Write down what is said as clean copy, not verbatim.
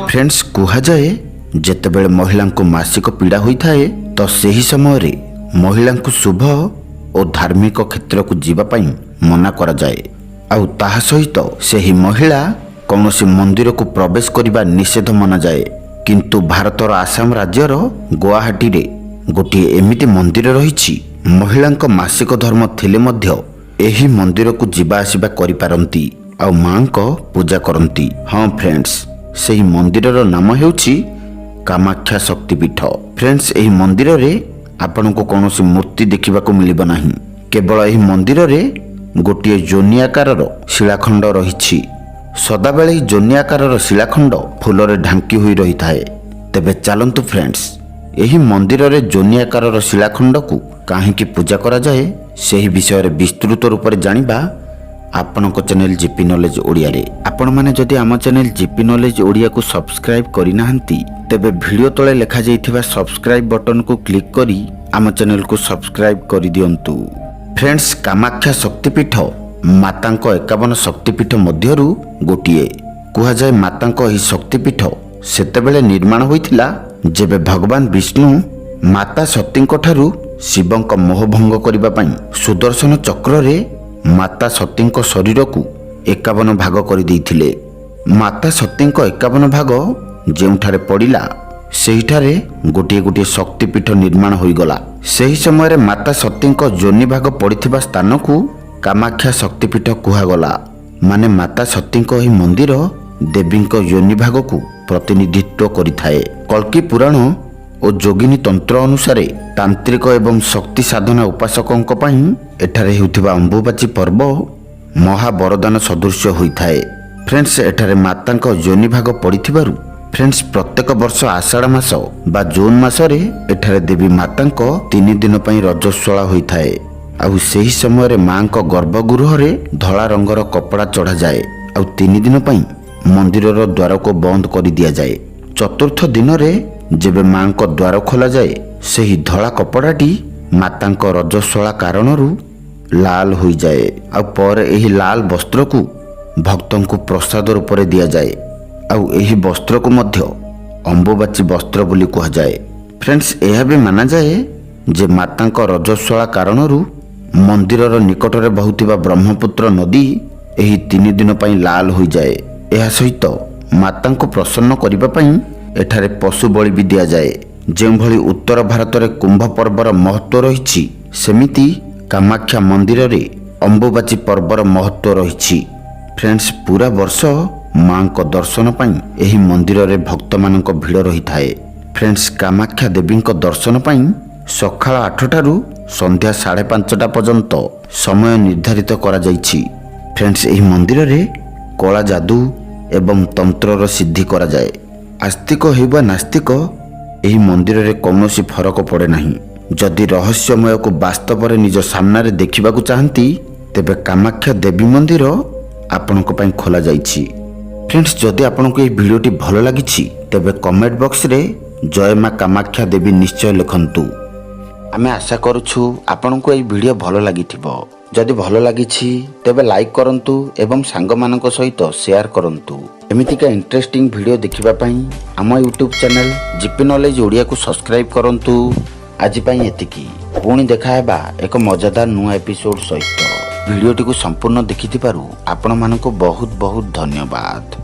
Friends कुहाजाए जेतेबेले महिला को मासिक पीड़ा होता है तो सही समय महिला को शुभ और धार्मिक क्षेत्र को जीवाई मना करा जाए आउ ताहा सहित सही महिला कौनसी मंदिर को प्रवेश करने निषेध मना जाए। किंतु भारतर आसाम राज्यर गुवाहाटी रे गोटे एमिति मंदिर रही महिला मासिक धर्म थिले मध्य एही मंदिर को जीवा आसिबा करि पारंती आउ मां को पूजा करंती। हाँ फ्रेंड्स सही मंदिर नाम हेउछि कामाख्या शक्तिपीठ। फ्रेंड्स एही मंदिर रे आपन को कौनसी मूर्ति देखा मिलिब नाही, केवल एही मंदिर रे गोटे जोनी आकार शिलाखंड रही। सदाबेले जोनी आकार शिलाखंड फूलरे ढांकी हुई रही थाए। तेबे चलंतु फ्रेंड्स एही मंदिर रे जोनी आकार शिलाखंड को काहेकि पूजा करा जाए सेही विषय विस्तृत रूप से जानिबा आपनक चैनल जीपी नॉलेज ओडिया रे। आपण माने जदि आम चैनल जीपी नॉलेज ओडिया को सब्सक्राइब करि नाहंती तेबे वीडियो तळे लेखा जाइथिबा सब्सक्राइब बटन को क्लिक करी आम चैनल को सब्सक्राइब करि दियंतु। फ्रेंड्स कामाख्या शक्तिपीठ मातांक 51 शक्तिपीठ मध्यरु गोटिए कुहा जाए। मातांक एही शक्तिपीठ सेतेबेले निर्माण होइथिला जेबे भगवान विष्णु माता सतींक ठारू शिवंक मोहभंग करिबा पई सुदर्शन चक्र रे माता सतींक शरीर को 51 भाग कर देइथिले। माता सतींक 51 भाग जेउठारे पड़िला सेहिठारे गोटे गोटे शक्तिपीठ निर्माण होइगला। सेही समय माता सतींक जोनी भाग पड़िथिबा स्थान को कामाख्या शक्तिपीठ कुहागला। माने माता सतींक एही मंदिर देवींक योनि भाग को प्रतिनिधित्व करिथाए। कल्की पुराण और जोगिनी तंत्र अनुसार तांत्रिक एवं शक्ति साधना उपासकों पई एठारे हेउथिबा अंबुबाची पर्व महाबरदान सदृश होइथाए। फ्रेंड्स एठारे मातांक योनि भाग पड़िथिबारु फ्रेंड्स प्रत्येक वर्ष आषाढ़ मास बा जून मासरे एठारे देवी मातांक 3 दिन पई रजस्वला होइथाए। आउ सेही समय मां को गर्भगृह रे धला रंगर कपड़ा चढ़ा जाए आउ 3 दिन पई मंदिरर द्वार को बंद कर दिया जाए। चतुर्थ दिन रे जेबे मां को द्वार खोला जाए सेही धला कपड़ाटी मातांक रजस्वला कारणरू लाल हो जाए आउ पर एही लाल वस्त्र को भक्तों को प्रसाद रूप में दिया जाए आउ एही वस्त्र को मध्य अंबुबाची वस्त्र बोली कहा जाए। फ्रेंड्स यह भी माना जाए जे मातांक रजस्वला कारणरू मंदिरर निकट में बहुथिबा ब्रह्मपुत्र नदी एही 3 दिन पई लाल हो जाए। यह सहित मातांको प्रसन्न करिबा पई एठारे पशु बलि भी दिया जाए। जेउ भली उत्तर भारत रे कुंभ पर्वर महत्व रही सेमिति कामाख्या मंदिर रे अंबुबाची पर्वर महत्व रही। फ्रेंड्स पूरा वर्ष मां को दर्शन पई एही मंदिर रे भक्त मानक भीड़ रही थाए। फ्रेंड्स कामाख्या देवी को दर्शन पई सकाळ 8 टारू संध्या 5:30 पर्यंत समय निर्धारित करा जाइछि। फ्रेंड्स एही मंदिर रे कला जादू एवं तंत्रर सिद्धि करा जाए। आस्तिक हेबा नास्तिक एही मंदिर रे कौनसी फरक पड़े नहीं। जदि रहस्यमय को वास्तव रे निज सामना रे देखिबा को चाहंती तेबे कामाख्या देवी मंदिर आपनक पई खोला जाइछि। फ्रेंड्स जदि आपनक ए वीडियोटी भलो लागिछि तेबे कमेंट बॉक्स रे जय मां कामाख्या देवी निश्चय लिखंतु। आमे आशा करूछु आपनक ए वीडियो भलो लागिथिबो। जदि भलो लागिछि तेबे लाइक करंतु एवं सांग मानक सहित शेयर करंतु। एमितिका इंटरेस्टिंग वीडियो देखिबा पई आम YouTube channel GP knowledge Odia को सब्सक्राइब करंतु। आज पई एतिकी पुणी देखा हेबा एक मजादार नुआ एपिसोड सहित। वीडियोटी को संपूर्ण देखिथिबारु आपण मानक बहुत बहुत धन्यवाद।